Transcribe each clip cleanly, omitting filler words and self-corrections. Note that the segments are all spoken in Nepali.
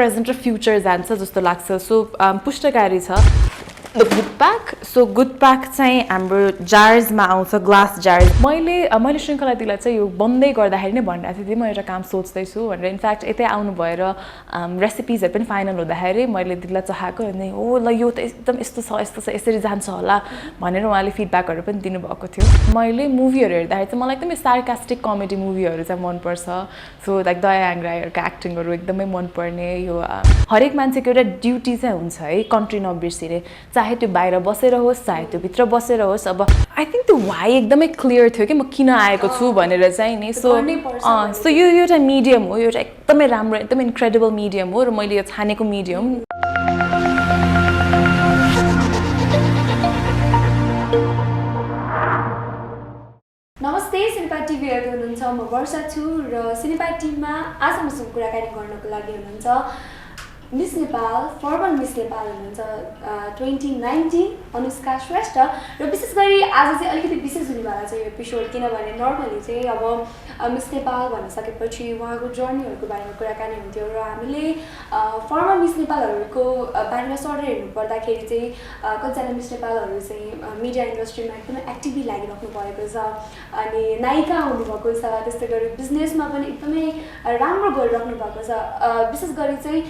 प्रेजेन्ट र फ्युचर जान्छ जस्तो लाग्छ सो पुष्टकारी छ the good pack so good pack चाहिँ हाम्रो जार्समा आउँछ ग्लास जार्स मैले श्रृङ्खला दिदीलाई चाहिँ यो बन्दै गर्दाखेरि नै भनिरहेको थिएँ म एउटा काम सोच्दैछु भनेर इनफ्याक्ट यतै आउनु भएर रेसिपिजहरू पनि फाइनल हुँदाखेरि मैले दिदीलाई चाहेको अनि हो ल यो त एकदम यस्तो छ यसरी जान्छ होला भनेर उहाँले फिडब्याकहरू पनि दिनुभएको थियो मैले मुभीहरू हेर्दाखेरि चाहिँ मलाई एकदमै सार्कास्टिक कमेडी मुभीहरू चाहिँ मनपर्छ सो लाइक दयाहाङ राईहरूको एक्टिङहरू एकदमै मनपर्ने यो हरेक मान्छेको एउटा ड्युटी चाहिँ हुन्छ है कन्ट्री नबिर्सिने चाहे त्यो बाहिर बसेर होस् चाहे त्यो भित्र बसेर होस् अब आई थिङ्क त्यो वाइ एकदमै क्लियर थियो कि म किन आएको छु भनेर चाहिँ नि सो यो एउटा मिडियम हो यो एउटा एकदमै राम्रो एकदमै इन्क्रेडिबल मिडियम हो र मैले यो छानेको मिडियम नमस्ते सिनेपा टिभी हेर्दै हुनुहुन्छ म वर्षा छु र सिनेपा टिभीमा आज मसँग कुराकानी गर्नको लागि हुनुहुन्छ miss Nepal formal miss Nepal हुनुहुन्छ 2019 अनुष्का श्रेष्ठ र विशेष गरी आज चाहिँ अलिकति विशेष हुनेवाला छ यो एपिसोड किनभने नर्मली चाहिँ अब मिस नेपाल भनिसकेपछि उहाँको जर्नीहरूको बारेमा कुराकानी हुन्थ्यो र हामीले फर्मल मिस नेपालहरूको बारेमा सर हेर्नु पर्दाखेरि चाहिँ कतिजना मिस नेपालहरू चाहिँ मिडिया इन्डस्ट्रीमा एकदमै एक्टिभली लागिराख्नु भएको छ अनि नायिका हुनुभएको छ त्यस्तै गरी बिजनेसमा पनि एकदमै राम्रो गरिराख्नु भएको छ विशेष गरी चाहिँ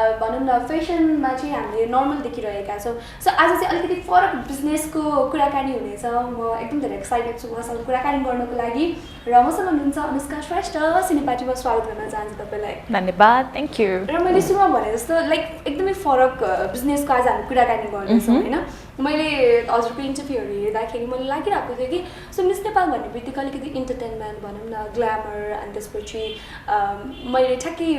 भनौँ न फेसनमा चाहिँ हामीले नर्मल देखिरहेका छौँ सो आज चाहिँ अलिकति फरक बिजनेसको कुराकानी हुनेछ म एकदम धेरै एक्साइटेड छु उहाँसँग कुराकानी गर्नको लागि र मसँग हुनुहुन्छ अनुष्का श्रेष्ठ सिनेपा टिभीमा स्वागत गर्न चाहन्छु तपाईँलाई धन्यवाद थ्याङ्क यू र मैले सुरुमा भने जस्तो लाइक एकदमै फरक बिजनेसको आज हामी कुराकानी गर्दैछौँ होइन मैले हजुरको इन्टरभ्यूहरू हेर्दाखेरि मलाई लागिरहेको थियो कि सो मिस नेपाल भन्ने बित्तिकै अलिकति इन्टरटेनमेन्ट भनौँ न ग्ल्यामर अनि त्यसपछि मैले ठ्याक्कै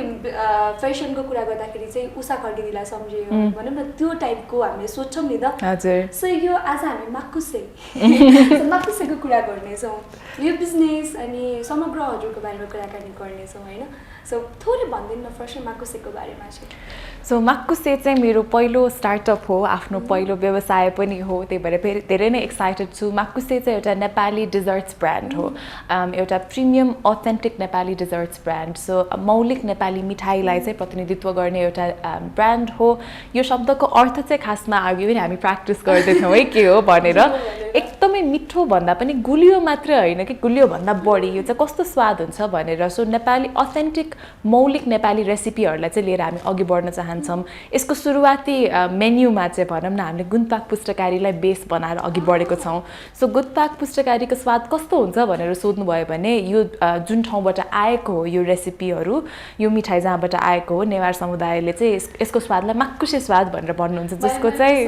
फेसनको कुरा गर्दाखेरि चाहिँ उषा खड्गेजीलाई सम्झेँ भनौँ न त्यो टाइपको हामीले सोच्छौँ नि त हजुर सो यो आज हामी माकुसेको कुरा गर्नेछौँ यो बिजनेस अनि समग्र हजुरको बारेमा कुराकानी गर्नेछौँ होइन सो थोरै भनिदिनु न फर्स्ट माकुसेको बारेमा चाहिँ सो माकुसे चाहिँ मेरो पहिलो स्टार्टअप हो आफ्नो पहिलो व्यवसाय पनि हो त्यही भएर फेरि धेरै नै एक्साइटेड छु माकुसे चाहिँ एउटा नेपाली डिजर्ट्स ब्रान्ड हो एउटा premium authentic Nepali desserts brand so मौलिक नेपाली मिठाईलाई चाहिँ प्रतिनिधित्व गर्ने एउटा ब्रान्ड हो यो शब्दको अर्थ चाहिँ खासमा अघि पनि हामी प्र्याक्टिस गर्दैथ्यौँ है के हो भनेर एकदमै मिठो भन्दा पनि गुलियो मात्रै होइन कि गुलियो भन्दा बढी यो चाहिँ कस्तो स्वाद हुन्छ भनेर सो नेपाली अथेन्टिक मौलिक नेपाली रेसिपीहरूलाई चाहिँ लिएर हामी अघि बढ्न चाहन्छौँ यसको सुरुवाती मेन्युमा चाहिँ भनौँ न हामीले गुन्तपाक पुष्टकारीलाई बेस बनाएर अघि बढेको छौँ सो गुन्तपाक पुष्टकारीको स्वाद कस्तो हुन्छ भनेर सोध्नुभयो भने यो जुन ठाउँबाट आएको हो यो रेसिपीहरू यो मिठाई जहाँबाट आएको हो नेवार समुदायले चाहिँ यसको स्वादलाई माकुसे स्वाद भनेर भन्नुहुन्छ जसको चाहिँ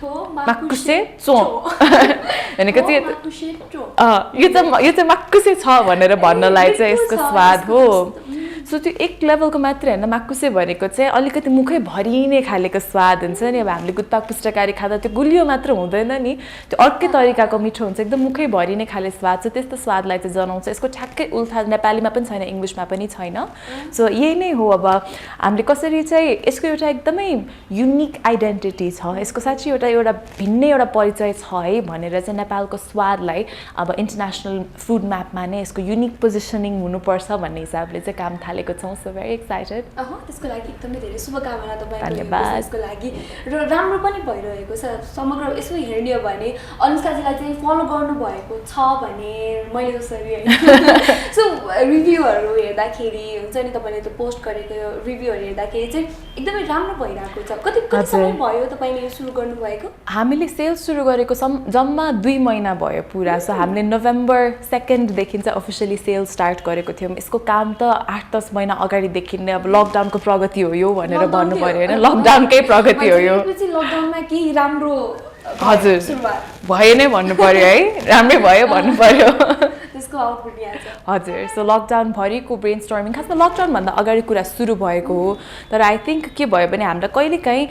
माकुसे चो भनेको चाहिँ यो चाहिँ माकुसे छ भनेर भन्नलाई चाहिँ यसको स्वाद हो सो त्यो एक लेभलको मात्रै होइन माकुसे भनेको चाहिँ अलिकति मुखै भरिने खालेको स्वाद हुन्छ नि अब हामीले गुन्तपाक पुष्टकारी खाँदा त्यो गुलियो मात्र हुँदैन नि त्यो अर्कै तरिकाको मिठो हुन्छ एकदम मुखै भरिने खाले स्वाद छ त्यस्तो स्वादलाई चाहिँ जनाउँछ यसको ठ्याक्कै उल्था नेपालीमा पनि छैन इङ्ग्लिसमा पनि छैन सो यही नै हो अब हामीले कसरी चाहिँ यसको एउटा एकदमै युनिक आइडेन्टिटी छ यसको साँच्चै एउटा भिन्नै एउटा परिचय छ है भनेर चाहिँ नेपालको स्वादलाई अब इन्टरनेसनल फुड म्यापमा नै यसको युनिक पोजिसनिङ हुनुपर्छ भन्ने हिसाबले चाहिँ काम थालेको छौँ सो भेरी एक्साइटेड त्यसको लागि एकदमै धेरै शुभकामना तपाईँको यसको लागि र राम्रो पनि भइरहेको छ समग्र यसो हेर्ने हो भने अनुष्काजीलाई चाहिँ फलो गर्नुभएको छ भने मैले जसरी होइन सो रिभ्यूहरू हेर्दाखेरि हुन्छ नि तपाईँले त्यो पोस्ट गरेको रिभ्यूहरू हेर्दाखेरि चाहिँ एकदमै राम्रो भइरहेको छ कति समय भयो तपाईँले यो सुरु गर्नुभएको हामीले सेल्स सुरु गरेको जम्मा 2 महिना भयो पुरा सो हामीले नोभेम्बर 2 देखि चाहिँ अफिसियली सेल्स स्टार्ट गरेको थियौँ यसको काम त 8-10 महिना अगाडिदेखि नै अब लकडाउनको प्रगति हो यो भनेर भन्नु पर्यो होइन लकडाउनकै प्रगति हो यो लकडाउनमा केही राम्रो हजुर भयो नै भन्नु पर्यो है राम्रै भयो भन्नु पर्यो त्यसको आउटपुट यहाँ छ हजुर सो लकडाउन भरिको ब्रेन स्टर्मिङ खासमा लकडाउनभन्दा अगाडि कुरा सुरु भएको हो तर आई थिङ्क के भयो भने हामीलाई कहिलेकाहीँ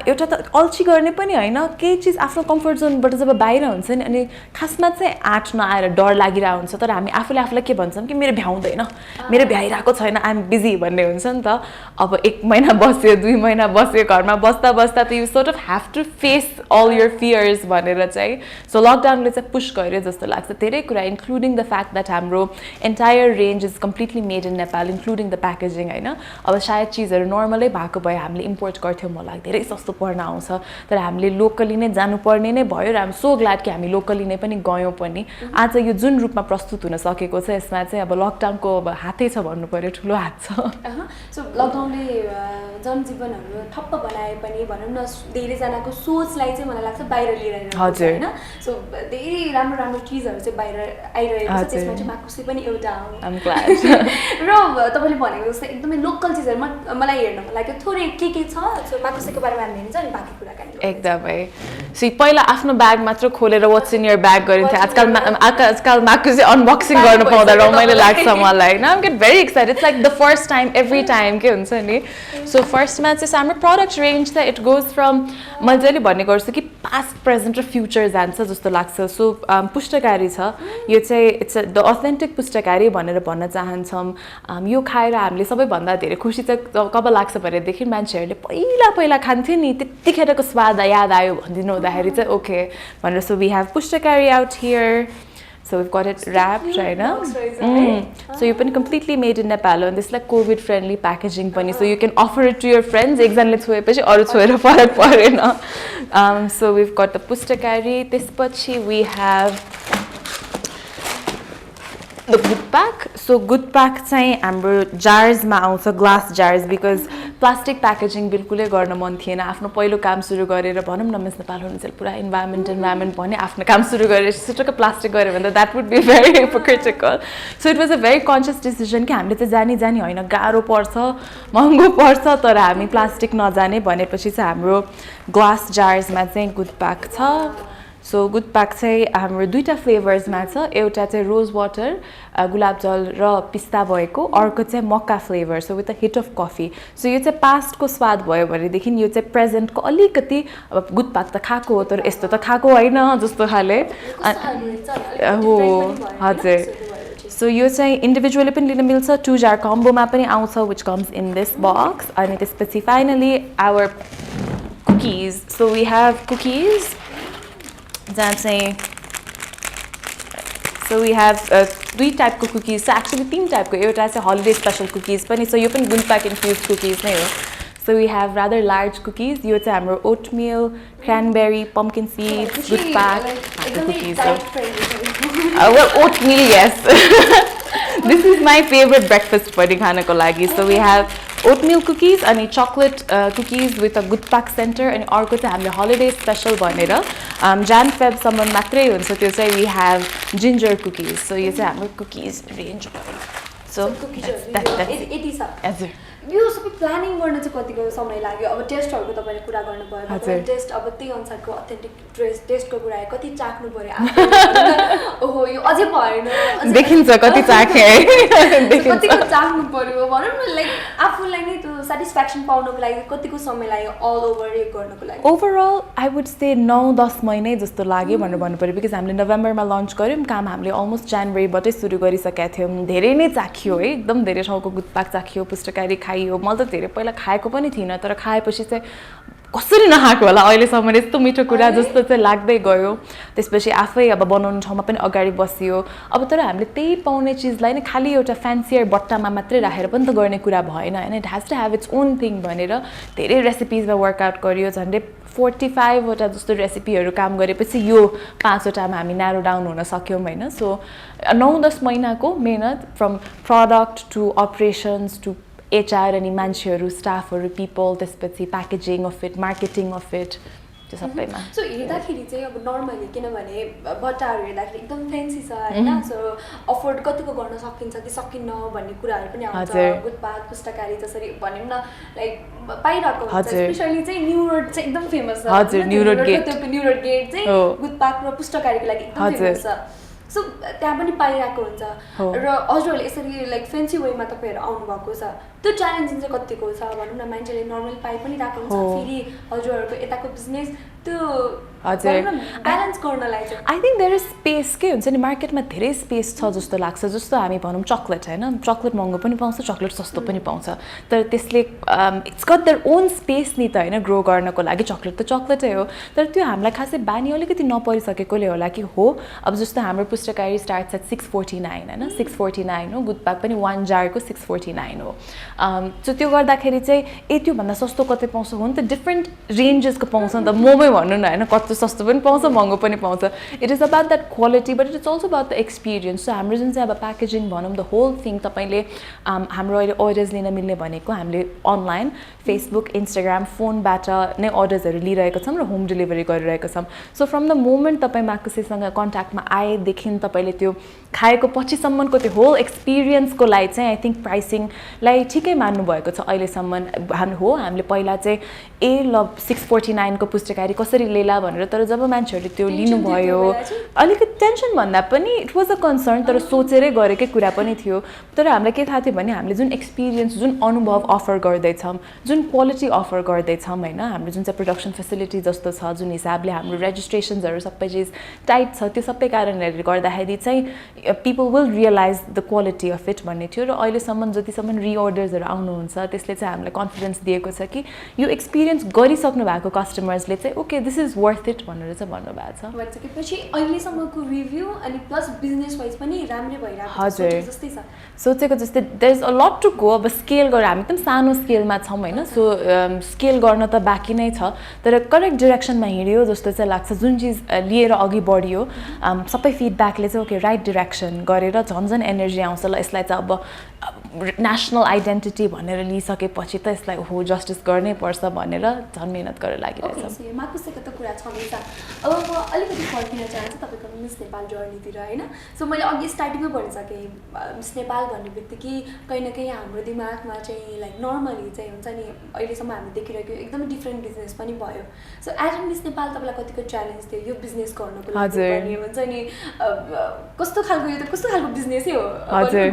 एउटा त अल्छी गर्ने पनि होइन केही चिज आफ्नो कम्फर्ट जोनबाट जब बाहिर हुन्छ नि अनि खासमा चाहिँ आँट नआएर डर लागिरहेको हुन्छ तर हामी आफूले आफूलाई के भन्छौँ कि मेरो भ्याउँदैन मेरो भ्याइरहेको छैन आइएम बिजी भन्ने हुन्छ नि त अब 1 महिना बस्यो 2 महिना बस्यो घरमा बस्दा बस्दा त you sort of have to face all your fears भनेर चाहिँ सो लकडाउनले चाहिँ पुश गर्यो जस्तो लाग्छ धेरै कुरा इन्क्लुडिङ द fact that हाम्रो entire range is completely made in Nepal, including the packaging, हैन. अब सायद चीजहरु नर्मलै भएको भए हामीले इम्पोर्ट गर्थ्यौं मलाई धेरै सस्तो पर्न आउँछ तर हामीले लोकली नै जानु पर्ने नै भयो र आम सो ग्ल्याड कि हामी लोकली नै पनि गयौं पनि. आज यो जुन रूपमा प्रस्तुत हुन सकेको छ यसमा चाहिँ अब लकडाउनको अब हातै छ भन्नु पर्यो ठुलो हात छ. सो लकडाउनले जनजीवनहरु ठप्प बनाए पनि भनौं न धेरै जनाको सोचलाई चाहिँ मलाई लाग्छ बाहिर लिएर आइरहेको छ हैन. सो धेरै राम्रो राम्रो चीजहरु चाहिँ बाहिर आइरहेको छ त्यसमा चाहिँ माकुसे पनि एउटा हो. I'm glad. र तपाईले भनेको जस्तै एकदमै लोकल चीजहरु मलाई हेर्न मन लाग्यो थोरै के छ सो माकुसेको बारेमा हामी हेर्छ अनि बाँकी कुराकानी गर्छौं. एकदमै. सो पहिला आफ्नो ब्याग मात्र खोलेर व्हाट्स इन योर ब्याग गरिन्थ्यो. आजकल माकुसे अनबक्सिङ गर्न पाउँदा रमाइलो लाग्छ मलाई. Now I'm get very excited. It's like the first time every time के हुन्छ नि. So first मा चाहिँ हाम्रो product range चाहिँ it goes from मैले जहिले भन्ने गर्छु कि past, present र future जान्छ जस्तो लाग्छ. So पुष्टकारी छ. यो चाहिँ it's the authentic पुष्टकारी भनेर भन्न चाहन्छौं. यो खाएर हामीले सबैभन्दा धेरै खुसी चाहिँ कब लाग्छ भनेदेखि मान्छेहरूले पहिला खान्थे नि त्यतिखेरको स्वाद याद आयो भन्दिनु हुँदाखेरि चाहिँ ओके भनेर. So we have पुष्टकारी out here. So we've got it wrapped right now. So you can completely made in Nepal and this is like COVID friendly packaging pani. So you can offer it to your friends. एकजनाले छोएपछि अरु छोएर फरक परेन. So we've got the पुष्टकारी. त्यसपछि we have the good pack. So good pack चाहिँ हाम्रो jars मा आउँछ glass jars because plastic packaging बिल्कुलै गर्न मन थिएन. आफ्नो पहिलो काम सुरु गरेर भनौं न मिस नेपाल हुनुहुन्छ पुरा environment भने आफ्नो काम सुरु गरेर सिटोको प्लास्टिक गरे भने that would be very hypocritical. So it was a very conscious decision कि हामीले चाहिँ जानी हैन गाह्रो पर्छ महँगो पर्छ तर हामी प्लास्टिक नजाने भनेपछि चाहिँ हाम्रो glass jars मा चाहिँ good pack छ. So good pack चाहिँ हाम्रो दुईटा फ्लेभर्स मा छ. एउटा चाहिँ रोज वाटर गुलाब जल र पिस्ता भएको अर्को चाहिँ मक्का flavour. So with a hit of coffee. So यो चाहिँ पास्ट को स्वाद भयो भनेदेखि यो चाहिँ प्रेजेन्ट को अलिकति अब गुड पाक त खाएको हो तर यस्तो त खाएको हैन जस्तो खाले हो. हजुर. सो यो चाहिँ इन्डिभिजुअली पनि लिन मिल्छ. 2 जार कम्बोमा पनि आउँछ which comes in this box. अनि त्यसपछि finally our cookies. So we have cookies. So we have 3 type of cookies. So actually 3 type. एउटा चाहिँ holiday special cookies पनि. So यो पनि good pack infused cookies नै हो. So we have rather large cookies. यो चाहिँ हाम्रो oatmeal, cranberry, pumpkin seeds, good pack cookies. Well, oatmeal, yes. This is my favorite breakfast पनि खानको लागि. So we have oatmeal cookies अनि chocolate cookies with a good pack center अनि अर्को चाहिँ हामीले holiday special भनेर Jan Feb सम्म मात्रै हुन्छ त्यो चाहिँ we have ginger cookies. So यो चाहिँ हाम्रो cookies range भयो. So that's हजुर. यो सबै प्लानिङ गर्न चाहिँ कतिको समय लाग्यो. अब टेस्टहरुको तपाईले कुरा गर्नु भयो. तपाईले टेस्ट अब त्यही अनुसारको अथेन्टिक टेस्टको कुरा कति चाख्नु पर्यो. ओहो यो अझै भएन. देखिन्छ कति चाखे है. कतिको चाख्नु पर्यो भनौं न लाइक आफुलाई नै त्यो सटिस्फ्याक्सन पाउनको लागि कतिको समय लाग्यो अल ओभर यो गर्नको लागि. ओभरअल आई वुड से 9-10 महिनै जस्तो लाग्यो भनेर भन्नु पर्यो बिकज हामीले नोभेम्बरमा लन्च गर्यौं. काम हामीले अलमोस्ट जनवरीबाटै सुरु गरिसकेका थियौं. धेरै नै चाखियो है. एकदम धेरै ठाउँको गुड पाक चाखियो पुष्टकारी खाइयो. मैले त धेरै पहिला खाएको पनि थिइन तर खाएपछि चाहिँ कसरी नखाएको होला अहिलेसम्म यस्तो मिठो कुरा जस्तो चाहिँ लाग्दै गयो. त्यसपछि आफै अब बनाउनु ठाउँमा पनि अगाडि बसियो. अब तर हामीले त्यही पाउने चीजलाई नै खाली एउटा फ्यान्सियर बट्टामा मात्रै राखेर पनि त गर्ने कुरा भएन हैन. It has to have its own thing भनेर धेरै रेसिपीजमा वर्कआउट गरियो. झन्डै 45 वटा जस्तो रेसिपीहरु काम गरेपछि यो 5 वटामा हामी न्यारो डाउन हुन सक्यौं हैन. सो 9-10 महिनाको मेहनत from product to operations to HR अनि मान्छेहरु स्टाफहरु पिपल त्यसपछि packaging of it marketing of it त्यो सबैमा. सो हेर्दाखेरि चाहिँ अब नर्मली किनभने बट्टाहरु हेर्दाखेरि एकदम फ्यान्सी छ हैन. सो अफोर्ड कतिको गर्न सकिन्छ कि सकिन्न भन्ने कुराहरु पनि आउँछ. गुड पाक पुष्टकारी जसरी भनिम न लाइक पाइरहेको हुन्छ. स्पेशली चाहिँ न्यू रोड चाहिँ एकदम फेमस छ. हजुर new road gate. New road gate चाहिँ गुड पाक र पुष्टकारीको लागि एकदम फेमस छ. सो त्यहाँ पनि पाइरहेको हुन्छ र हजुरहरूले यसरी लाइक फ्यान्सी वेमा तपाईहरु आउनु भएको छ त्यो च्यालेन्जिङ चाहिँ कतिको छ भनौँ न मान्छेले नर्मल पाइ पनि राखेको हुन्छ फेरि हजुरहरूको यताको बिजनेस त्यो ब्यालेन्स गर्नलाई चाहिँ I think there is space के हुन्छ नि मार्केटमा धेरै स्पेस छ जस्तो लाग्छ जस्तो हामी भनौँ चक्लेट होइन चक्लेट महँगो पनि पाउँछ चक्लेट सस्तो पनि पाउँछ तर त्यसले it's got their own space नि त होइन ग्रो गर्नको लागि चक्लेट त चक्लेटै हो तर त्यो हामीलाई खासै बानी अलिकति नपरिसकेकोले होला कि हो अब जस्तो हाम्रो पुस्तकालय स्टार्ट्स एट 649 होइन 649 हो गुडपाक पनि 1 जारको 649 हो सो त्यो गर्दाखेरि चाहिँ त्योभन्दा सस्तो कतै पाउँछ हो नि त डिफ्रेन्ट रेन्जेसको पाउँछ नि त मोमै भन्नु न होइन कति सस्तो पनि पाउँछ महँगो पनि पाउँछ it is about that quality but it is also about the experience so हाम्रो जुन चाहिँ अब प्याकेजिङ भनौँ द होल थिङ तपाईँले हाम्रो अहिले अर्डर्स लिन मिल्ने भनेको हामीले अनलाइन फेसबुक इन्स्टाग्राम फोनबाट नै अर्डर्सहरू लिइरहेको छौँ र होम डेलिभरी गरिरहेको छौँ सो फ्रम द मोमेन्ट तपाईँ माकुसेसँग कन्ट्याक्टमा आएदेखि तपाईँले त्यो खाएको पछिसम्मको त्यो होल एक्सपिरियन्सको लागि चाहिँ आई थिङ्क प्राइसिङलाई ठिकै मान्नुभएको छ अहिलेसम्म हो हामीले पहिला चाहिँ ल 649 को पुस्तकालय कसरी लेला भनेर तर जब मान्छेहरूले त्यो लिनुभयो अलिकति टेन्सन भन्दा पनि इट वाज अ कन्सर्न तर सोचेरै गरेकै कुरा पनि थियो तर हामीलाई के थाहा थियो भने हामीले जुन एक्सपिरियन्स जुन अनुभव अफर गर्दैछौँ जुन क्वालिटी अफर गर्दैछौँ होइन हाम्रो जुन चाहिँ प्रोडक्सन फेसिलिटी जस्तो छ जुन हिसाबले हाम्रो रेजिस्ट्रेसन्सहरू सबै चिज टाइट छ त्यो सबै कारणहरूले गर्दाखेरि चाहिँ people will realise the quality of it भन्ने थियो र अहिलेसम्म जतिसम्म रिअर्डर्सहरू आउनुहुन्छ त्यसले चाहिँ हामीलाई कन्फिडेन्स दिएको छ कि यो एक्सपिरियन्स गरिसक्नु भएको कस्टमर्सले चाहिँ okay this is worth it भनेर चाहिँ भन्नुभएको छ भनिसकेपछि अहिलेसम्मको रिभ्यू अनि प्लस बिजनेस वाइज पनि राम्रै भइरहेको हजुर जस्तै छ सोचेको जस्तै there is a lot to go अब स्केल गरेर हामी एकदम सानो स्केलमा छौँ होइन सो स्केल गर्न त बाँकी नै छ तर करेक्ट डिरेक्सनमा हिँड्यो जस्तो चाहिँ लाग्छ जुन चिज लिएर अघि बढ्यो सबै फिडब्याकले चाहिँ ओके राइट डिरेक्सन गरेर झन् झन् एनर्जी आउँछ ल यसलाई चाहिँ अब नेसनल आइडेन्टिटी भनेर लिइसकेपछि त यसलाई हो जस्टिस गर्नै पर्छ भनेर झन् मेहनत गरेर लागिरहेछ माकुसेको त कुरा छँदैछ अब म अलिकति फर्किन चाहन्छु तपाईँको मिस नेपाल जर्नीतिर होइन सो मैले अघि स्टार्टिङमै भनिसकेँ मिस नेपाल भन्ने बित्तिकै कहीँ न कहीँ हाम्रो दिमागमा चाहिँ लाइक नर्मली चाहिँ हुन्छ नि अहिलेसम्म हामी देखिरहेको एकदमै डिफ्रेन्ट बिजनेस पनि भयो so as a miss Nepal तपाईँलाई कतिको च्यालेन्ज थियो यो बिजनेस गर्नको लागि हुन्छ नि कस्तो खालको यो त कस्तो खालको बिजनेसै हो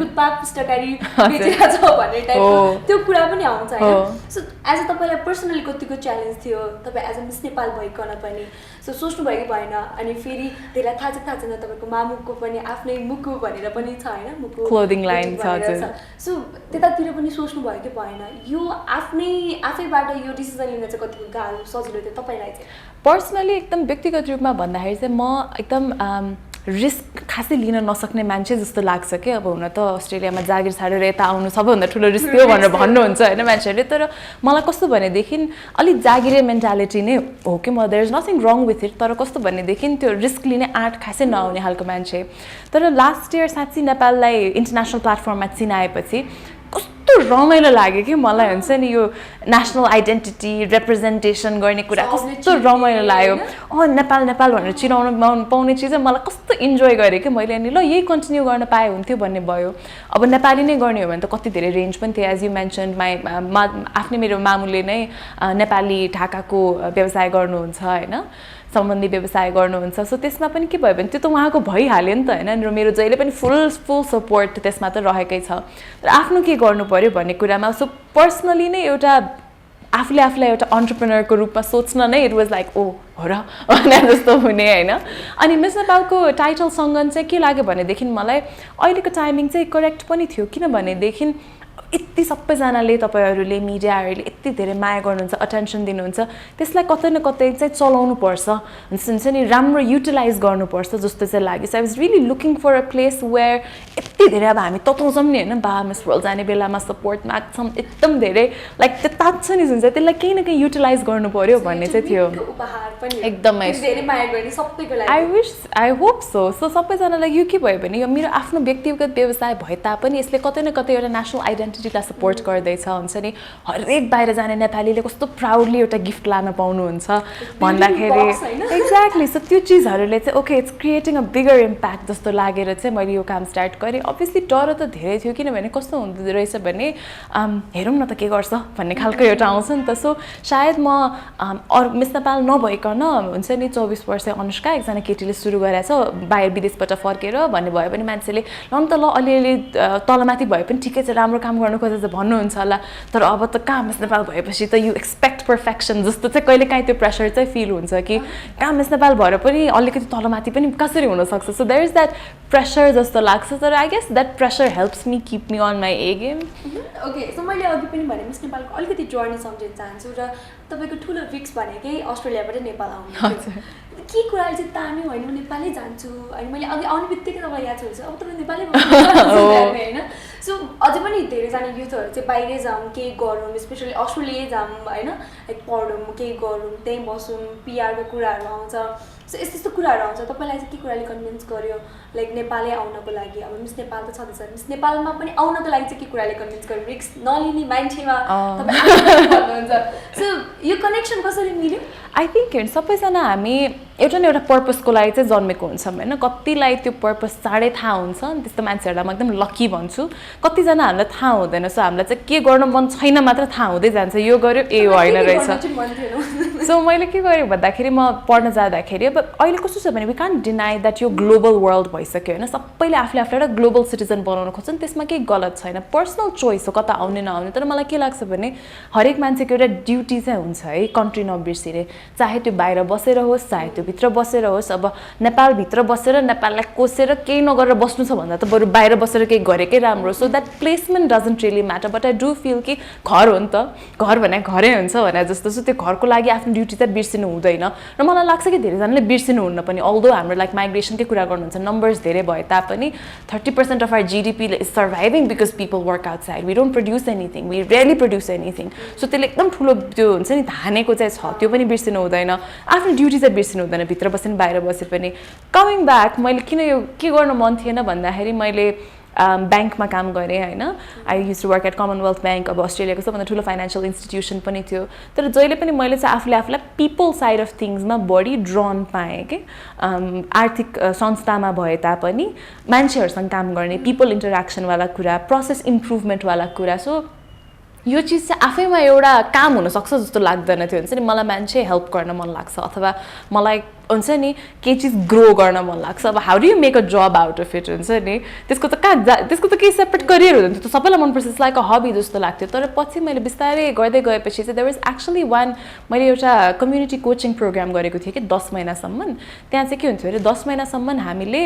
गुटपाक पुस्तकालय बेचिरहेको छ भन्ने टाइपको त्यो कुरा पनि आउँछ होइन सो एज अ तपाईँलाई पर्सनली कतिको च्यालेन्ज थियो तपाईँ एज अ मिस नेपाल भइकन पनि सो सोच्नुभयो कि भएन अनि फेरि त्यसलाई थाहा छैन तपाईँको मामुको पनि आफ्नै मुकु भनेर पनि छ होइन मुकु क्लोदिङ लाइन छ सो त्यतातिर पनि सोच्नुभयो कि भएन यो आफैबाट यो डिसिजन लिन चाहिँ कतिको गाह्रो सजिलो थियो तपाईँलाई चाहिँ पर्सनली एकदम व्यक्तिगत रूपमा भन्दाखेरि चाहिँ म एकदम रिस्क खासै लिन नसक्ने मान्छे जस्तो लाग्छ कि अब हुन त अस्ट्रेलियामा जागिर छाडेर यता आउनु सबैभन्दा ठुलो रिस्क हो भनेर भन्नुहुन्छ होइन मान्छेहरूले तर मलाई कस्तो भनेदेखि अलिक जागिरे मेन्टालिटी नै हो कि म there is nothing wrong with it तर कस्तो भनेदेखि त्यो रिस्क लिने आँट खासै नआउने खालको मान्छे तर लास्ट इयर साँच्चै नेपाललाई इन्टरनेसनल प्लेटफर्ममा चिनाएपछि कस्तो रमाइलो लाग्यो कि मलाई हुन्छ नि यो नेसनल आइडेन्टिटी रिप्रेजेन्टेसन गर्ने कुरा कस्तो रमाइलो लाग्यो नेपाल नेपाल भनेर चिनाउन पाउने चिज चाहिँ मलाई कस्तो इन्जोय गरेँ कि मैले अनि ल यही कन्टिन्यू गर्न पाए हुन्थ्यो भन्ने भयो अब नेपाली नै गर्ने हो भने त कति धेरै रेन्ज पनि थियो एज यु मेन्सन आफ्नै मेरो मामुले नै नेपाली ढाकाको व्यवसाय गर्नुहुन्छ होइन सम्बन्धी व्यवसाय गर्नुहुन्छ सो त्यसमा पनि के भयो भने त्यो त उहाँको भइहाल्यो नि त होइन र मेरो जहिले पनि फुल सपोर्ट त्यसमा त रहेकै छ र आफ्नो के गर्नु पर्यो भन्ने कुरामा सो पर्सनली नै एउटा आफूलाई एउटा अन्टरप्रेनरको रूपमा सोच्न नै इट वाज लाइक हो र भनेर जस्तो हुने होइन अनि मिस नेपालको टाइटलसँग चाहिँ के लाग्यो भनेदेखि मलाई अहिलेको टाइमिङ चाहिँ करेक्ट पनि थियो किनभनेदेखि यति सबैजनाले तपाईँहरूले मिडियाहरूले यति धेरै माया गर्नुहुन्छ अटेन्सन दिनुहुन्छ त्यसलाई कतै न कतै चाहिँ चलाउनुपर्छ हुन्छ नि राम्रो युटिलाइज गर्नुपर्छ जस्तो चाहिँ लाग्यो so I was really looking for a place where यति धेरै अब हामी तताउँछौँ नि होइन बा मिस वर्ल्ड जाने बेलामा सपोर्ट माग्छौँ एकदम धेरै लाइक त्यो तात्छ नि जुन चाहिँ त्यसलाई केही न केही युटिलाइज गर्नु पर्यो भन्ने चाहिँ थियो एकदमै आई होप सो सबैजनालाई यो के भयो भने यो मेरो आफ्नो व्यक्तिगत व्यवसाय भए तापनि यसले कतै न कतै एउटा नेसनल आइडेन्टिटीलाई सपोर्ट गर्दैछ हुन्छ नि हरेक बाहिर जाने नेपालीले कस्तो प्राउडली एउटा गिफ्ट लान पाउनुहुन्छ भन्दाखेरि एक्ज्याक्टली सो त्यो चिजहरूले चाहिँ okay it's creating a bigger impact जस्तो लागेर चाहिँ मैले यो काम स्टार्ट गरेँ अभियसली डर त धेरै थियो किनभने कस्तो हुँदो रहेछ भने हेरौँ न त के गर्छ भन्ने खालको एउटा आउँछ नि त सो सायद म मिस नेपाल नभइकन हुन्छ नि 24 वर्ष अनुष्का एकजना केटीले सुरु गरेछ बाहिर विदेशबाट फर्केर भन्ने भयो भने मान्छेले ल त ल अलिअलि तलमाथि भए पनि ठिकै छ राम्रो काम गर्नु खोजेछ भन्नुहुन्छ होला तर अब त कहाँ मिस नेपाल भएपछि त यु एक्सपेक्ट पर्फेक्सन जस्तो चाहिँ कहिले काहीँ त्यो प्रेसर चाहिँ फिल हुन्छ कि कहाँ मिस नेपाल भएर पनि अलिकति तलमाथि पनि कसरी हुनसक्छ so there is that pressure जस्तो लाग्छ तर I guess that pressure helps me keep me on my A game okay so मैले अघि पनि भने मिस नेपालको अलिकति जर्नी सम्झिन चाहन्छु र तपाईँको ठुलो रिक्स भनेकै अस्ट्रेलियाबाट नेपाल आउनु के कुराले चाहिँ तान्यो होइन नेपालै जान्छु अनि मैले अघि आउने बित्तिकै तपाईँलाई याद छ अब तपाईँ नेपालै होइन सो अझै पनि धेरैजना युथहरू चाहिँ बाहिरै जाउँ केही गरौँ स्पेसली अस्ट्रेलिया जाऊँ होइन लाइक पढौँ केही गरौँ त्यहीँ बसौँ पिआरको कुराहरू आउँछ सो यस्तो यस्तो कुराहरू आउँछ तपाईँलाई चाहिँ के कुराले कन्भिन्स गर्यो लाइक नेपालै आउनको लागि अब मिस नेपाल त छँदैछ मिस नेपालमा पनि आउनको लागि चाहिँ के कुराले कन्भिन्स गर्यो रिक्स नलिने मान्छेमा भन्नुहुन्छ सो यो कनेक्सन कसरी मिल्यो आई थिङ्क हेर्नु सबैजना हामी एउटा न एउटा पर्पसको लागि चाहिँ जन्मेको हुन्छौँ होइन कतिलाई त्यो पर्पस चाँडै थाहा हुन्छ अनि त्यस्तो मान्छेहरूलाई म एकदम लकी भन्छु कतिजना हामीलाई थाहा हुँदैन सो हामीलाई चाहिँ के गर्न मन छैन मात्र थाहा हुँदै जान्छ यो गर्यो ए होइन रहेछ सो मैले के गरेँ भन्दाखेरि म पढ्न जाँदाखेरि अब अहिले कस्तो छ भने वी कान्ट डिनाई द्याट यो ग्लोबल वर्ल्ड भइसक्यो होइन सबैले आफूले आफूलाई एउटा ग्लोबल सिटिजन बनाउन खोज्छन् त्यसमा केही गलत छैन पर्सनल चोइस हो कता आउने नआउने तर मलाई के लाग्छ भने हरेक मान्छेको एउटा ड्युटी चाहिँ हुन्छ है कन्ट्री नबिर्सिने चाहे त्यो बाहिर बसेर होस् चाहे त्यो भित्र बसेर होस् अब नेपालभित्र बसेर नेपाललाई कोसेर केही नगरेर बस्नु छ भन्दा त बरु बाहिर बसेर केही गरेकै राम्रो so that placement doesn't really matter but I do feel कि घर हो नि त घर भने घरै हुन्छ भने जस्तो सो त्यो घरको लागि आफ्नो ड्युटी चाहिँ बिर्सिनु हुँदैन र मलाई लाग्छ कि धेरैजनाले बिर्सिनुहुन्न पनि अल्दो हाम्रो लाइक माइग्रेसनकै कुरा गर्नुहुन्छ नम्बर्स धेरै भए तापनि 30% of our GDP is surviving because people work outside we don't produce anything we rarely produce anything so त्यसले एकदम ठुलो त्यो हुन्छ नि धानेको चाहिँ छ त्यो पनि बिर्सिनु हुँदैन आफ्नो ड्युटी चाहिँ बिर्सिनु हुँदैन भित्र बसे पनि बाहिर बसे पनि कमिङ ब्याक मैले किन यो के गर्न मन थिएन भन्दाखेरि मैले ब्याङ्कमा काम गरेँ होइन I use to work at Commonwealth bank अब अस्ट्रेलियाको सबभन्दा ठुलो फाइनेन्सियल इन्स्टिट्युसन पनि थियो तर जहिले पनि मैले चाहिँ आफूलाई पिपल साइड अफ थिङ्समा बढी ड्रन पाएँ कि आर्थिक संस्थामा भए तापनि मान्छेहरूसँग काम गर्ने पिपल इन्टरेक्सनवाला कुरा प्रोसेस इम्प्रुभमेन्टवाला कुरा सो यो चिज चाहिँ आफैमा एउटा काम हुनसक्छ जस्तो लाग्दैन थियो हुन्छ नि मलाई मान्छे हेल्प गर्न मन लाग्छ अथवा मलाई हुन्छ नि केही चिज ग्रो गर्न मन लाग्छ अब how do you make a job out of it हुन्छ नि त्यसको त केही सेपरेट करियर हुँदैन त्यो त सबैलाई मनपर्छ इट्स लाइक अ हबी जस्तो लाग्थ्यो तर पछि मैले बिस्तारै गर्दै गएपछि चाहिँ देयर वाज एक्चुअली वान मैले एउटा कम्युनिटी कोचिङ प्रोग्राम गरेको थिएँ कि 10 महिनासम्म त्यहाँ चाहिँ के हुन्थ्यो अरे 10 महिनासम्म हामीले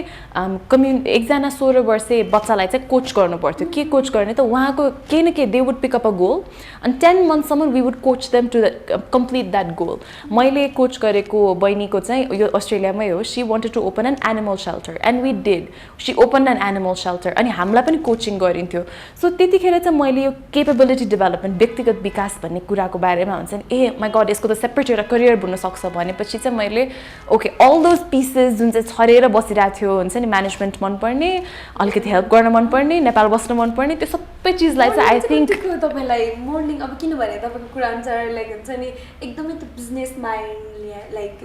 एकजना 16 वर्षे बच्चालाई चाहिँ कोच गर्नु पर्थ्यो के कोच गर्ने त उहाँको केही न केही they would pick up a goal अनि 10 मन्थसम्म we would coach them to complete that goal मैले कोच गरेको बहिनीको चाहिँ यो अस्ट्रेलियामै हो she wanted to open an animal shelter and we did she open an animal shelter अनि हामीलाई पनि कोचिङ गरिन्थ्यो सो त्यतिखेर चाहिँ मैले यो केपेबिलिटी डेभलपमेन्ट व्यक्तिगत विकास भन्ने कुराको बारेमा हुन्छ नि ए माई गड यसको त सेपरेट एउटा करियर बन्नसक्छ भनेपछि चाहिँ मैले ओके अल दोज पिसेस जुन चाहिँ छरेर बसिरहेको थियो हुन्छ नि म्यानेजमेन्ट मनपर्ने अलिकति हेल्प गर्न मनपर्ने नेपाल बस्न मनपर्ने त्यो सबै चिजलाई चाहिँ आई थिङ्क तपाईँलाई मोर्निङ अब किनभने तपाईँको कुरा अनुसार लाइक हुन्छ नि एकदमै त्यो बिजनेस माइन्ड लाइक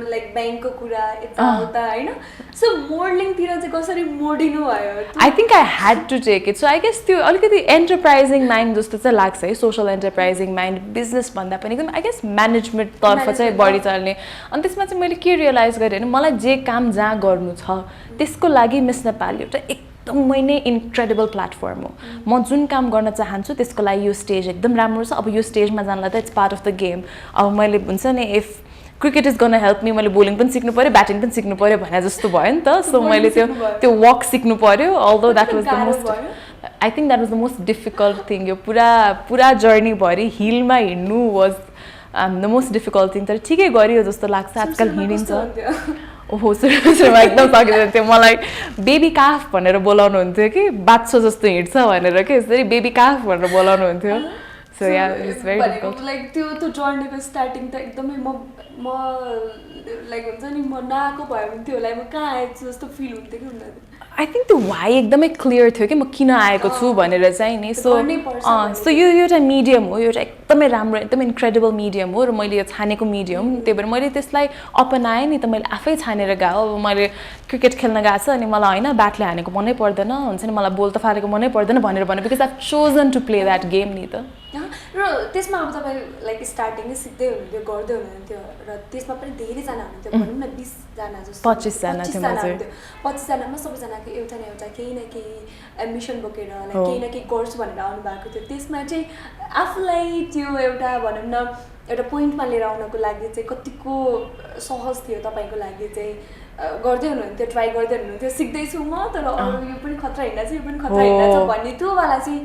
लाइक ब्याङ्कको कुरा यताउता होइन सो मोडलिङतिर चाहिँ कसरी मोडिनु भयो I think I had to take it so I guess त्यो अलिकति एन्टरप्राइजिङ माइन्ड जस्तो चाहिँ लाग्छ है सोसल एन्टरप्राइजिङ माइन्ड बिजनेस भन्दा पनि एकदम आई गेस म्यानेजमेन्टतर्फ चाहिँ बढी चल्ने अनि त्यसमा चाहिँ मैले के रियलाइज गरेँ भने मलाई जे काम जहाँ गर्नु छ त्यसको लागि मिस नेपाल एउटा एकदमै नै इन्क्रेडिबल प्लेटफर्म हो म जुन काम गर्न चाहन्छु त्यसको लागि यो स्टेज एकदम राम्रो छ अब यो स्टेजमा जानलाई त it's part of the game अब मैले हुन्छ नि if cricket is gun help me मैले बोलिङ पनि सिक्नु पऱ्यो ब्याटिङ पनि सिक्नु पऱ्यो भने जस्तो भयो नि त सो मैले त्यो वक सिक्नु पऱ्यो although that was the most I think that was the most difficult thing यो पुरा जर्नीभरि हिलमा हिँड्नु was the most difficult thing तर ठिकै गरियो जस्तो लाग्छ आजकल हिँडिन्छ ओहो सुरुमा एकदम सकिँदैन थियो मलाई बेबी काफ भनेर बोलाउनु हुन्थ्यो कि बाछो जस्तो हिँड्छ भनेर के यसरी बेबी काफ भनेर बोलाउनु हुन्थ्यो so yeah it's very difficult like त्यो जर्नीको स्टार्टिङ त एकदमै म लाइक हुन्छ नि म नआएको भयो भने त्यो होला म कहाँ आएछु जस्तो फिल हुन्थ्यो कि हुँदैन आई थिङ्क त्यो वाइ एकदमै क्लियर थियो कि म किन आएको छु भनेर चाहिँ नि सो सो यो एउटा मिडियम हो, एउटा एकदमै राम्रो एकदमै इन्क्रेडिबल मिडियम हो र मैले यो छानेको मिडियम, त्यही भएर मैले त्यसलाई अपनाएँ नि त, मैले आफै छानेर गएको। अब मैले क्रिकेट खेल्न गएको छ अनि मलाई होइन ब्याटले हानेको मनै पर्दैन, हुन्छ नि मलाई बोल त फालेको मनै पर्दैन भनेर भने because I chosen to play that game नि त। र त्यसमा अब तपाईँ लाइक स्टार्टिङै सिक्दै हुनुहुन्थ्यो गर्दै हुनुहुन्थ्यो र त्यसमा पनि धेरैजना हुनुहुन्थ्यो, भनौँ न 20जना जस्तो 25जना थियो हुनुहुन्थ्यो। 25जनामा सबैजनाको एउटा न एउटा केही न केही मिसन बोकेर लाइक केही न केही गर्छु भनेर आउनु भएको थियो। त्यसमा चाहिँ आफूलाई त्यो एउटा भनौँ न एउटा पोइन्टमा लिएर आउनको लागि चाहिँ कतिको सहज थियो तपाईँको लागि चाहिँ? गर्दै हुनुहुन्थ्यो, ट्राई गर्दै हुनुहुन्थ्यो, सिक्दैछु म तर अरू यो पनि खतरा हिँड्छ यो पनि खतरा हिँड्छ भन्ने त्योवाला चाहिँ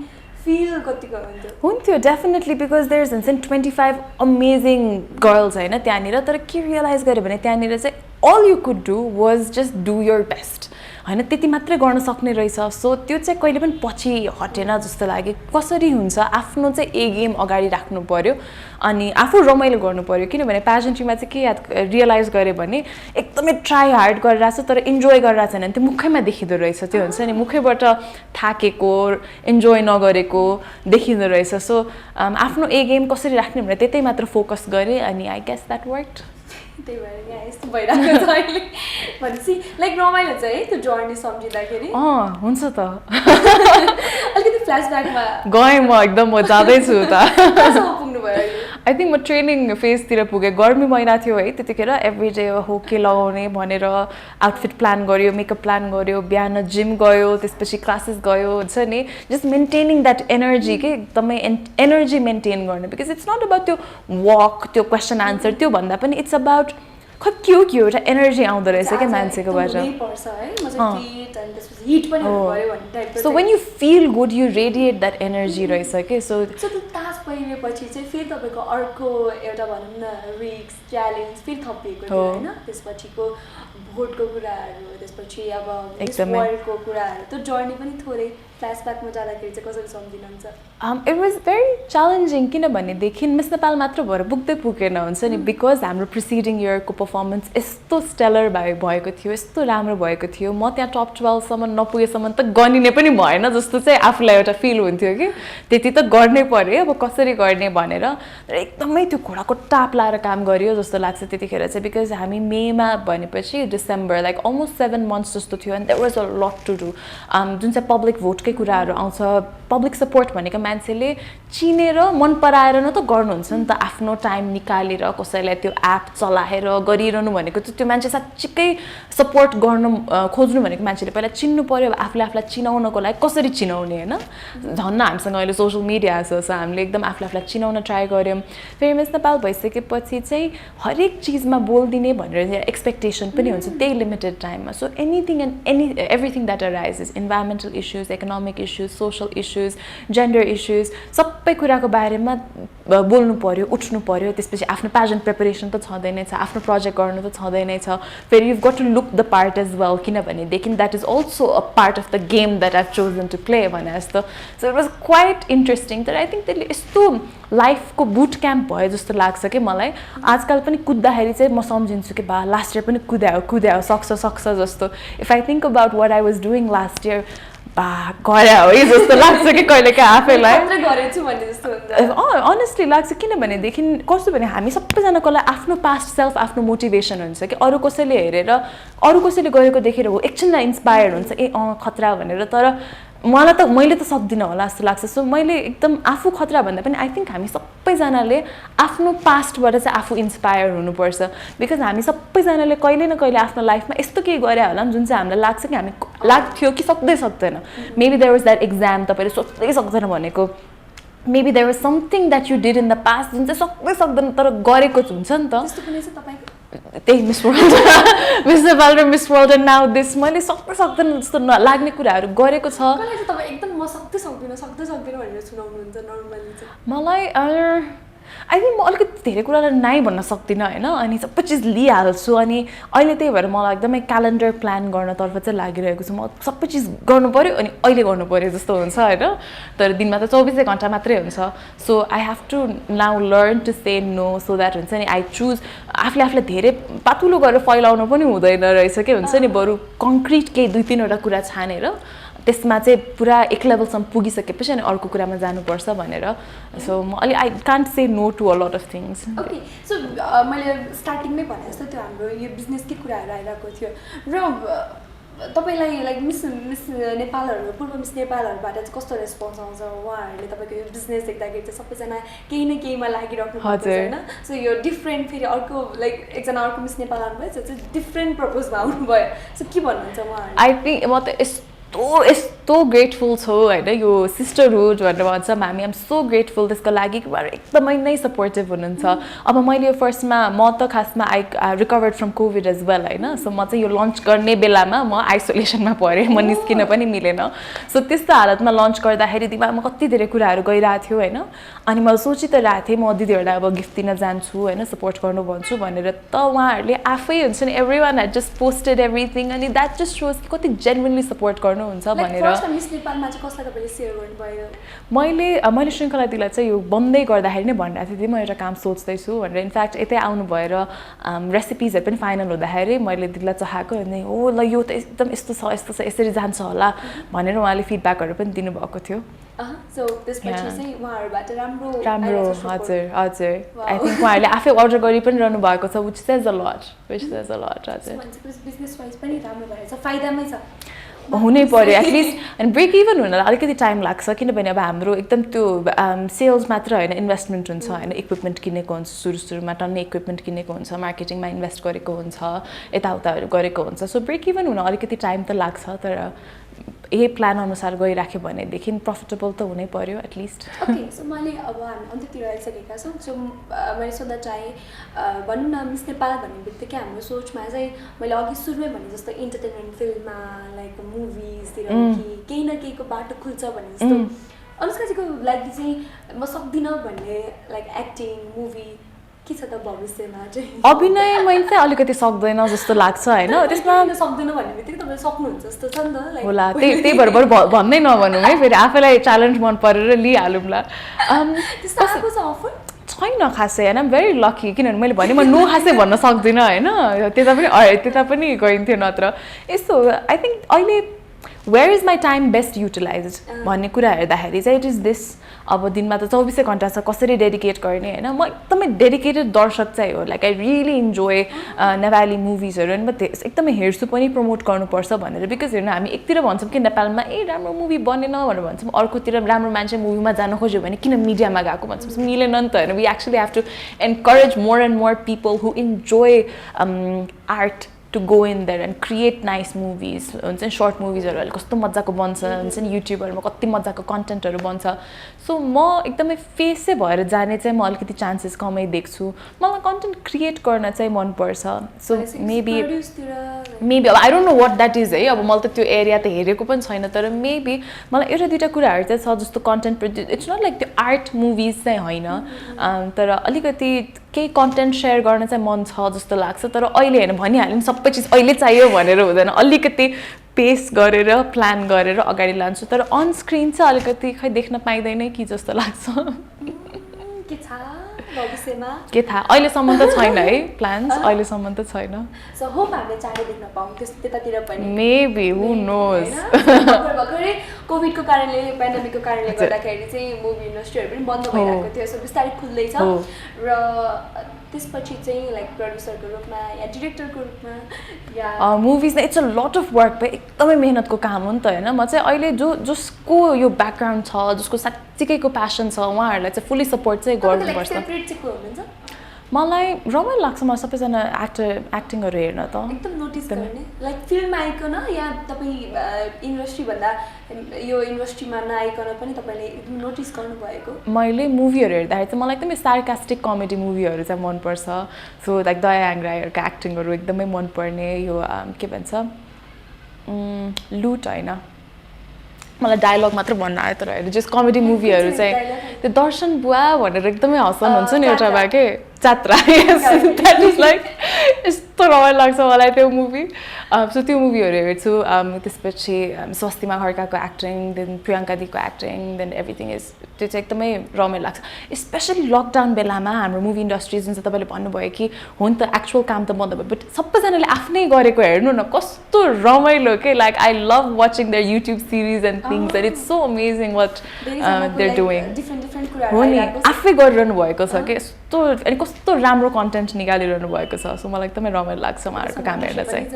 फिल कतिको हुन्थ्यो? डेफिनेटली, बिकज देयर इज हुन्छ नि 25 अमेजिङ गर्ल्स होइन त्यहाँनिर। तर के रियलाइज गरेँ भने त्यहाँनिर चाहिँ all you could do was just do your best होइन, त्यति मात्रै गर्न सक्ने रहेछ। सो त्यो चाहिँ कहिले पनि पछि हटेन जस्तो लाग्यो। कसरी हुन्छ आफ्नो चाहिँ ए गेम अगाडि राख्नु पऱ्यो अनि आफू रमाइलो गर्नु पऱ्यो। किनभने प्याजेन्ट्रीमा चाहिँ के याद रियलाइज गरेँ भने एकदमै ट्राई हार्ड गरिरहेको छ तर इन्जोय गरिरहेको छैन भने त्यो मुखैमा देखिँदो रहेछ। त्यो हुन्छ नि मुखैबाट थाकेको इन्जोय नगरेको देखिँदो रहेछ। सो आफ्नो ए गेम कसरी राख्ने भनेर त्यतै मात्र फोकस गरेँ अनि आई गेस द्याट वर्कड। त्यही भएर यहाँ यस्तो भइरहेको छ अहिले भनेपछि लाइक रमाइलो छ है त्यो जर्नी सम्झिँदाखेरि? हुन्छ त। अलिकति फ्ल्यासब्याकमा गएँ म एकदम, म जाँदैछु त। पुग्नुभयो? आई थिङ्क म ट्रेनिङ फेजतिर पुगेँ। गर्मी महिना थियो है त्यतिखेर। एभ्री डे हो के लगाउने भनेर आउटफिट प्लान गऱ्यो, मेकअप प्लान गऱ्यो, बिहान जिम गयो, त्यसपछि क्लासेस गयो, हुन्छ नि जस्ट मेन्टेनिङ द्याट एनर्जी के एकदमै एनर्जी मेन्टेन गर्ने। बिकज इट्स नट अबाउट त्यो वक त्यो क्वेसन आन्सर त्यो भन्दा पनि इट्स अबाउट के एउटा एनर्जी आउँदो रहेछ क्या मान्छेकोबाट। So when you feel good you radiate that energy रहेछ कि। सो त्यो ताज पहिरेपछि चाहिँ फेरि तपाईँको अर्को एउटा भनौँ न रिस्क च्यालेन्ज फेरि थपिएको थियो होइन? त्यसपछिको भोटको कुराहरू, त्यसपछि अब वर्ल्डको कुराहरू, त्यो जर्नी पनि थोरै फ्ल्यासब्याकमा जाँदाखेरि चाहिँ कसरी सम्झिनुहुन्छ? इट वाज भेरी च्यालेन्जिङ किनभनेदेखि मिस नेपाल मात्र भएर पुग्दै पुगेन हुन्छ नि। बिकज हाम्रो प्रिसिडिङ इयरको पर्फर्मेन्स यस्तो स्टेलर भएको थियो, यस्तो राम्रो भएको थियो। म त्यहाँ टप 12सम्म नपुगेसम्म त गनिने पनि भएन जस्तो चाहिँ आफूलाई एउटा फिल हुन्थ्यो कि त्यति त गर्नै पऱ्यो अब कसरी गर्ने भनेर। र एकदमै त्यो घोडाको टाप लाएर काम गरियो जस्तो लाग्छ त्यतिखेर चाहिँ। बिकज हामी मेमा भनेपछि डिसेम्बर लाइक अलमोस्ट 7 months जस्तो थियो and there was a lot to do. जुन चाहिँ पब्लिक भोटकै कुराहरू आउँछ, पब्लिक सपोर्ट भनेको मान्छेले चिनेर मन पराएर न त गर्नुहुन्छ नि त, आफ्नो टाइम निकालेर कसैलाई त्यो एप चलाएर गरिरहनु भनेको त्यो मान्छे साँच्चीकै सपोर्ट गर्नु खोज्नु भनेको मान्छेले पहिला चिन्नु पऱ्यो। अब आफूले आफूलाई चिनाउनको लागि कसरी चिनाउने होइन? धन्न हामीसँग अहिले सोसियल मिडिया छ, हामीले एकदम आफूले आफूलाई चिनाउन ट्राई गऱ्यौँ। फेरि मिस नेपाल भइसकेपछि चाहिँ हरेक चिजमा बोलिदिने भनेर एक्सपेक्टेसन पनि हुन्छ त्यही लिमिटेड टाइममा। So anything and everything that arises, environmental issues, economic issues, social issues, gender issues, सबै कुराको बारेमा बोल्नु पऱ्यो, उठ्नु पऱ्यो। त्यसपछि आफ्नो प्याजेन्ट प्रिपरेसन त छँदै नै छ, आफ्नो प्रोजेक्ट गर्नु त छँदै नै छ। फेरि you got to look the part as well किनभनेदेखि that is also a part of the game that I've chosen to play भने जस्तो। So it was quite interesting. तर आई थिङ्क त्यसले यस्तो लाइफको बुट क्याम्प भयो जस्तो लाग्छ कि मलाई। आजकल पनि कुद्दाखेरि चाहिँ म सम्झिन्छु कि बा लास्ट इयर पनि कुद्यायो सक्छ जस्तो। If I think about what I was doing last year बा गरे हो जस्तो लाग्छ कि कहिलेकाहीँ आफैलाई अनेस्टली लाग्छ। किनभनेदेखि कस्तो भने हामी सबैजनाको लागि आफ्नो पास्ट सेल्फ आफ्नो मोटिभेसन हुन्छ कि अरू कसैले हेरेर अरू कसैले गरेको देखेर हो एकछिनलाई इन्सपायर हुन्छ ए खतरा भनेर। तर मैले त सक्दिनँ होला जस्तो लाग्छ। सो मैले एकदम आफू खतरा भन्दा पनि आई थिङ्क हामी सबैजनाले आफ्नो पास्टबाट चाहिँ आफू इन्सपायर हुनुपर्छ। बिकज हामी सबैजनाले कहिले न कहिले आफ्नो लाइफमा यस्तो केही गरे होला जुन चाहिँ हामीलाई लाग्छ कि हामी लाग्थ्यो कि सक्दैन। Maybe there was that exam तपाईँले सोच्दै सक्दैन भनेको, maybe there was something that you did in the past जुन चाहिँ सक्दैन तर गरेको हुन्छ नि त। त्यही मिस नेपाल र miss world and now this मैले सक्दैन जस्तो लाग्ने कुराहरू गरेको छ। एकदम म सक्दिनँ भनेर सुनाउनुहुन्छ नर्मली चाहिँ? मलाई आई थिङ्क म अलिकति धेरै कुरालाई नाइ भन्न सक्दिनँ होइन अनि सबै चिज लिइहाल्छु अनि अहिले त्यही भएर मलाई एकदमै क्यालेन्डर प्लान गर्नतर्फ चाहिँ लागिरहेको छु म सबै चिज गर्नु पऱ्यो अनि अहिले गर्नु पऱ्यो जस्तो हुन्छ होइन तर दिनमा त 24 घन्टा मात्रै हुन्छ so I have to now learn to say no so that हुन्छ नि आई चुज आफूलाई धेरै पातुलो गरेर फैलाउनु पनि हुँदैन रहेछ के हुन्छ नि बरु कङ्क्रिट केही 2-3वटा कुरा छानेर त्यसमा चाहिँ पुरा एक लेभलसम्म पुगिसकेपछि अनि अर्को कुरामा जानुपर्छ भनेर सो म अलि I can't say no to a lot of things okay so मैले स्टार्टिङमै भने जस्तो त्यो हाम्रो यो बिजनेसकै कुराहरू आइरहेको थियो र तपाईँलाई लाइक मिस नेपालहरू पूर्व मिस नेपालहरूबाट चाहिँ कस्तो रेस्पोन्स आउँछ उहाँहरूले तपाईँको यो बिजनेस देख्दाखेरि चाहिँ सबैजना केही न केहीमा लागिराख्नु पर्छ होइन सो यो डिफ्रेन्ट फेरि अर्को लाइक एकजना अर्को मिस नेपाल आउनुभयो त्यो चाहिँ डिफ्रेन्ट पर्पजमा आउनुभयो सो के भन्नुहुन्छ उहाँहरूले आई थिङ्क म त यस्तो ग्रेटफुल छु होइन यो सिस्टरहुड भनेर भन्छ हामी आम सो ग्रेटफुल त्यसको लागि कि उहाँहरू एकदमै नै सपोर्टिभ हुनुहुन्छ अब मैले यो फर्स्टमा म त खासमा I recovered from COVID as well होइन सो म चाहिँ यो लन्च गर्ने बेलामा म आइसोलेसनमा परेँ म निस्किन पनि मिलेन सो त्यस्तो हालतमा लन्च गर्दाखेरि दिमागमा कति धेरै कुराहरू गइरहेको थियो होइन अनि मैले सोचि त रहेको थिएँ म दिदीहरूलाई अब गिफ्ट दिन जान्छु होइन सपोर्ट गर्नु भन्छु भनेर त उहाँहरूले आफै हुन्छ नि every one head just posted everything अनि द्याट जस्ट सोज कति जेन्युनली सपोर्ट गर्नुहुन्छ भनेर मैले श्रृङ्खला दिदीलाई चाहिँ यो बन्दै गर्दाखेरि नै भनिरहेको थिएँ म एउटा काम सोच्दैछु भनेर इनफ्याक्ट यतै आउनु भएर रेसिपिजहरू पनि फाइनल हुँदाखेरि मैले दिदीलाई चाहेको अनि हो ल यो त एकदम यस्तो छ यसरी जान्छ होला भनेर उहाँले फिडब्याकहरू पनि दिनुभएको थियो राम्रो हजुर हजुर आई थिङ्क उहाँहरूले आफै अर्डर गरि पनि रहनु भएको छ विच सेज अ लट हजुर हुनै पऱ्यो एटलिस्ट अनि ब्रेक इभन हुनलाई अलिकति टाइम लाग्छ किनभने अब हाम्रो एकदम त्यो सेल्स मात्र होइन इन्भेस्टमेन्ट हुन्छ होइन इक्विपमेन्ट किनेको हुन्छ सुरुमा टन्नै इक्विपमेन्ट किनेको हुन्छ मार्केटिङमा इन्भेस्ट गरेको हुन्छ यताउताहरू गरेको हुन्छ सो ब्रेक इभन हुन अलिकति टाइम त लाग्छ तर यही प्लान अनुसार गइराख्यो भनेदेखि प्रफिटेबल त हुनै पर्यो एटलिस्ट ओके सो मैले अब हामी अन्त्यतिर आइसकेका छौँ सो मैले सोध्न चाहेँ भनौँ न मिस नेपाल भन्ने बित्तिकै हाम्रो सोचमा चाहिँ मैले अघि सुरुमै भने जस्तो इन्टरटेनमेन्ट फिल्डमा लाइक मुभिजतिर केही न केहीको बाटो खुल्छ भने जस्तो अनुष्काजीको लागि चाहिँ म सक्दिनँ भन्ने लाइक एक्टिङ मुभी के छ त भविष्यमा चाहिँ अभिनय मैले चाहिँ अलिकति सक्दैन जस्तो लाग्छ होइन त्यसमा सक्दैन भन्ने बित्तिकै तपाईँले सक्नुहुन्छ जस्तो छ नि त होला त्यही भएर बरु भन्दै नभनौँ है फेरि आफैलाई च्यालेन्ज मन परेर लिइहालौँला त्यस्तो आएको छ अफर छैन खासै होइन भेरी लकी किनभने मैले भने म नो खासै भन्न सक्दिनँ होइन त्यता पनि गइन्थ्यो नत्र यस्तो आई थिङ्क अहिले where is my time best utilize भन्ने कुरा हेर्दाखेरि चाहिँ इट इज दिस अब दिनमा त 24 घन्टा छ कसरी डेडिकेट गर्ने होइन म एकदमै डेडिकेटेड दर्शक चाहिँ हो like I really enjoy Nepali मुभिजहरू अनि म एकदमै हेर्छु पनि प्रमोट गर्नुपर्छ भनेर बिकज हेर्नु हामी एकतिर भन्छौँ कि नेपालमा राम्रो मुभी बनेन भनेर भन्छौँ अर्कोतिर राम्रो मान्छे मुभीमा जान खोज्यो भने किन मिडियामा गएको भन्छौँ मिलेन नि त होइन we actually have to encourage more and more people who enjoy art to go in there and create nice movies हुन्छ नि सर्ट मुभिजहरू अहिले कस्तो मजाको बन्छ हुन्छ नि युट्युबहरूमा कति मजाको कन्टेन्टहरू बन्छ सो म एकदमै फेसै भएर जाने चाहिँ म अलिकति चान्सेस कमै देख्छु मलाई कन्टेन्ट क्रिएट गर्न चाहिँ मनपर्छ सो मेबी अब I don't know what that is है अब मैले त त्यो एरिया त हेरेको पनि छैन तर मेबी मलाई एउटा दुइटा कुराहरू चाहिँ छ जस्तो content produce it's not like त्यो आर्ट मुभिज चाहिँ होइन तर अलिकति केही कन्टेन्ट सेयर गर्न चाहिँ मन छ जस्तो लाग्छ तर अहिले होइन भनिहाल्यो नि सबै चिज अहिले चाहियो भनेर हुँदैन अलिकति पेस गरेर प्लान गरेर अगाडि लान्छु तर अन स्क्रिन चाहिँ अलिकति खै देख्न पाइँदैन कि जस्तो लाग्छ के थाहा अहिलेसम्म त छैन है प्लान्स अहिलेसम्म त छैन मेबी हु नोज कोभिडको कारणले पेन्डेमिकको कारणले गर्दाखेरि चाहिँ मुभी इन्डस्ट्रीहरू पनि बन्द भइरहेको थियो सो बिस्तारै खुल्दैछ र त्यसपछि चाहिँ लाइक प्रड्युसरको रूपमा या डिरेक्टरको रूपमा या movies it's a lot of work भाइ एकदमै मेहनतको काम हो नि त होइन म चाहिँ अहिले जसको यो ब्याकग्राउन्ड छ जसको साँच्चीकैको प्यासन छ उहाँहरूलाई चाहिँ फुल्ली सपोर्ट चाहिँ गर्नुपर्छ मलाई रमाइलो लाग्छ मलाई सबैजना एक्टिङहरू हेर्न त एकदम नोटिस गर्ने लाइक फिल्ममा आइकन या तपाईँ इन्डस्ट्रीभन्दा यो इन्डस्ट्रीमा नआइकन पनि तपाईँले एकदम नोटिस गर्नुभएको मैले मुभीहरू हेर्दाखेरि चाहिँ मलाई एकदमै सार्कास्टिक कमेडी मुभीहरू चाहिँ मनपर्छ सो लाइक दया आङ्ग्राईहरूको एक्टिङहरू एकदमै मनपर्ने यो के भन्छ लुट होइन मलाई डायलग मात्र भन्न आयो तर अहिले जस्ट कमेडी मुभीहरू चाहिँ त्यो दर्शन बुवा भनेर एकदमै हँसाउनुहुन्छ नि एउटा भए के जात्रा द्याट इज लाइक यस्तो रमाइलो लाग्छ मलाई त्यो मुभी सो त्यो मुभीहरू हेर्छु त्यसपछि स्वस्तिमा खड्काको एक्टिङ देन प्रियङ्का दीको एक्टिङ देन एभ्रिथिङ इज त्यो चाहिँ एकदमै रमाइलो लाग्छ स्पेसली लकडाउन बेलामा हाम्रो मुभी इन्डस्ट्री जुन चाहिँ तपाईँले भन्नुभयो कि हो नि त एक्चुअल काम त बन्द भयो बट सबैजनाले आफ्नै गरेको हेर्नु न कस्तो रमाइलो के like I love watching their YouTube series and things and it's so amazing what they're doing हो नि आफै गरिरहनु भएको छ कि यस्तो अनि कस्तो राम्रो कन्टेन्ट निकालिरहनु भएको छ सो मलाई एकदमै रमाइलो लाग्छ उहाँहरूको काम हेर्न चाहिँ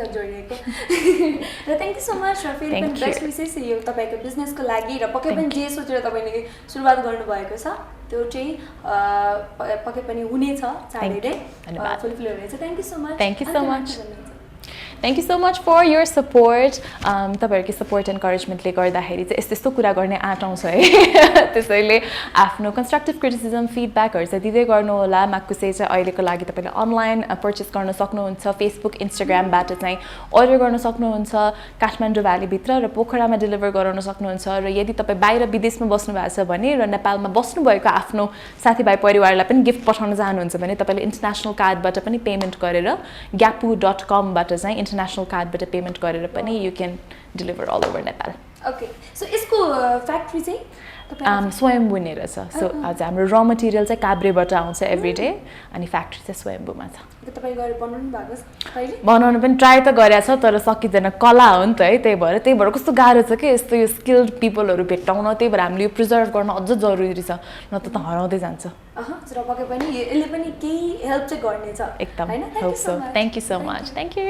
र थ्याङ्क यू सो मच र फेरि पनि बेस्ट विशेष यो तपाईँको बिजनेसको लागि र पक्कै पनि जे सोचेर तपाईँले सुरुवात गर्नुभएको छ त्यो चाहिँ पक्कै पनि हुनेछ चाँडै नै फुलफिल हुनेछ thank you so much thank you so much thank you so much for your support तपाईँहरूको सपोर्ट एन्करेजमेन्टले गर्दाखेरि चाहिँ यस्तो यस्तो कुरा गर्ने आँट आउँछ है त्यसैले आफ्नो कन्स्ट्रक्टिभ क्रिटिसिजम फिडब्याकहरू चाहिँ दिँदै गर्नुहोला माकुसे चाहिँ अहिलेको लागि तपाईँले अनलाइन पर्चेस गर्न सक्नुहुन्छ फेसबुक इन्स्टाग्रामबाट चाहिँ अर्डर गर्न सक्नुहुन्छ काठमाडौँ भ्यालीभित्र र पोखरामा डेलिभर गराउन सक्नुहुन्छ र यदि तपाईँ बाहिर विदेशमा बस्नु भएको छ भने र नेपालमा बस्नुभएको आफ्नो साथीभाइ परिवारलाई पनि गिफ्ट पठाउन चाहनुहुन्छ भने तपाईँले इन्टरनेसनल कार्डबाट पनि पेमेन्ट गरेर gapu.com-बाट चाहिँ इन्टरनेसनल कार्डबाट पेमेन्ट गरेर पनि you can deliver all over Nepal okay so यसको फ्याक्ट्री चाहिँ स्वयम्भू नै रहेछ सो हजुर हाम्रो र मटेरियल चाहिँ काभ्रेबाट आउँछ एभ्री डे अनि फ्याक्ट्री चाहिँ स्वयम्भूमा छ तपाईँ गएर बनाउनु भएको छ कहिले बनाउनु पनि ट्राई त गरेको छ तर सकिँदैन कला हो नि त है त्यही भएर कस्तो गाह्रो छ कि यस्तो यो स्किल्ड पिपलहरू भेट्टाउन त्यही भएर हामीले यो प्रिजर्भ गर्न अझ जरुरी छ न त हराउँदै जान्छ र पक्कै पनि यसले पनि केही हेल्प चाहिँ गर्नेछ एकदम thank you so much thank you